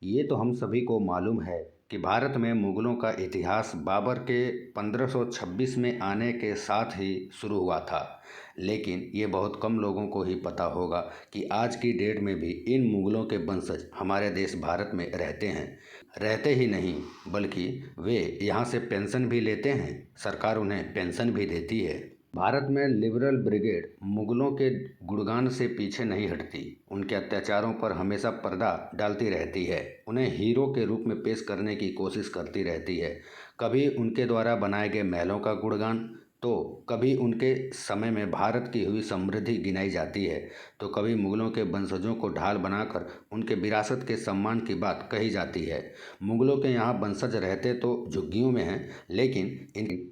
ये तो हम सभी को मालूम है कि भारत में मुगलों का इतिहास बाबर के 1526 में आने के साथ ही शुरू हुआ था। लेकिन ये बहुत कम लोगों को ही पता होगा कि आज की डेट में भी इन मुगलों के वंशज हमारे देश भारत में रहते हैं। रहते ही नहीं बल्कि वे यहाँ से पेंशन भी लेते हैं, सरकार उन्हें पेंशन भी देती है। भारत में लिबरल ब्रिगेड मुगलों के गुणगान से पीछे नहीं हटती। उनके अत्याचारों पर हमेशा पर्दा डालती रहती है, उन्हें हीरो के रूप में पेश करने की कोशिश करती रहती है। कभी उनके द्वारा बनाए गए महलों का गुणगान, तो कभी उनके समय में भारत की हुई समृद्धि गिनाई जाती है, तो कभी मुगलों के वंशजों को ढाल बनाकर उनके विरासत के सम्मान की बात कही जाती है। मुगलों के यहाँ वंशज रहते तो झुग्गियों में हैं, लेकिन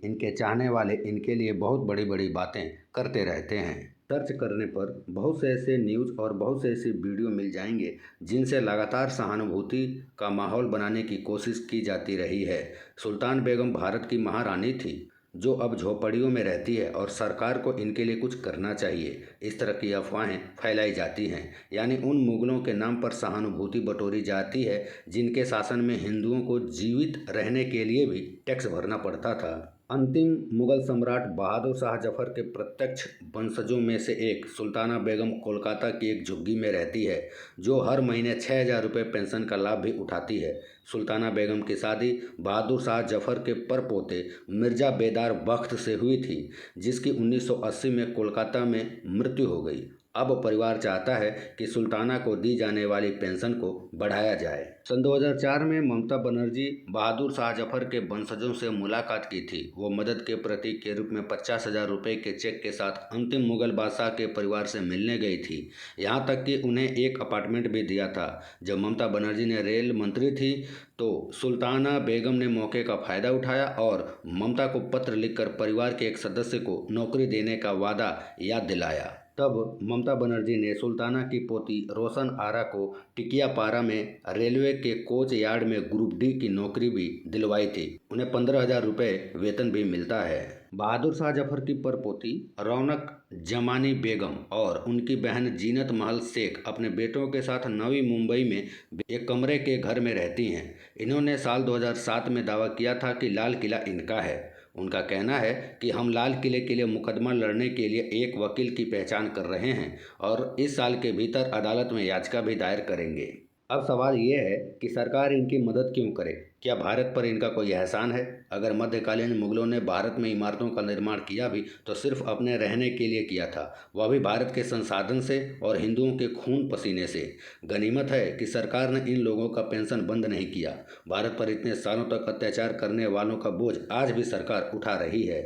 इनके चाहने वाले इनके लिए बहुत बड़ी बड़ी बातें करते रहते हैं। सर्च करने पर बहुत से ऐसे न्यूज़ और बहुत से ऐसे वीडियो मिल जाएंगे जिनसे लगातार सहानुभूति का माहौल बनाने की कोशिश की जाती रही है। सुल्तान बेगम भारत की महारानी थी, जो अब झोपड़ियों में रहती है और सरकार को इनके लिए कुछ करना चाहिए, इस तरह की अफवाहें फैलाई जाती हैं। यानी उन मुगलों के नाम पर सहानुभूति बटोरी जाती है जिनके शासन में हिंदुओं को जीवित रहने के लिए भी टैक्स भरना पड़ता था। अंतिम मुगल सम्राट बहादुर शाह जफर के प्रत्यक्ष वंशजों में से एक सुल्ताना बेगम कोलकाता की एक झुग्गी में रहती है, जो हर महीने 6,000 रुपये पेंशन का लाभ भी उठाती है। सुल्ताना बेगम की शादी बहादुर शाह जफर के परपोते मिर्ज़ा बेदार बख्त से हुई थी, जिसकी 1980 में कोलकाता में मृत्यु हो गई। अब परिवार चाहता है कि सुल्ताना को दी जाने वाली पेंशन को बढ़ाया जाए। सन 2004 में ममता बनर्जी बहादुर शाह जफर के वंशजों से मुलाकात की थी। वो मदद के प्रतीक के रूप में 50,000 रुपये के चेक के साथ अंतिम मुगल बादशाह के परिवार से मिलने गई थी। यहाँ तक कि उन्हें एक अपार्टमेंट भी दिया था। जब ममता बनर्जी ने रेल मंत्री थी, तो सुल्ताना बेगम ने मौके का फ़ायदा उठाया और ममता को पत्र लिखकर परिवार के एक सदस्य को नौकरी देने का वादा याद दिलाया। तब ममता बनर्जी ने सुल्ताना की पोती रोशन आरा को टिकियापारा में रेलवे के कोच यार्ड में ग्रुप डी की नौकरी भी दिलवाई थी। उन्हें 15,000 रुपये वेतन भी मिलता है। बहादुर शाह जफर की परपोती रौनक जमानी बेगम और उनकी बहन जीनत महल शेख अपने बेटों के साथ नवी मुंबई में एक कमरे के घर में रहती हैं। इन्होंने साल 2007 में दावा किया था कि लाल किला इनका है। उनका कहना है कि हम लाल किले के लिए मुकदमा लड़ने के लिए एक वकील की पहचान कर रहे हैं और इस साल के भीतर अदालत में याचिका भी दायर करेंगे। अब सवाल ये है कि सरकार इनकी मदद क्यों करे? क्या भारत पर इनका कोई एहसान है? अगर मध्यकालीन मुगलों ने भारत में इमारतों का निर्माण किया भी तो सिर्फ अपने रहने के लिए किया था, वह भी भारत के संसाधन से और हिंदुओं के खून पसीने से। गनीमत है कि सरकार ने इन लोगों का पेंशन बंद नहीं किया। भारत पर इतने सालों तक अत्याचार करने वालों का बोझ आज भी सरकार उठा रही है।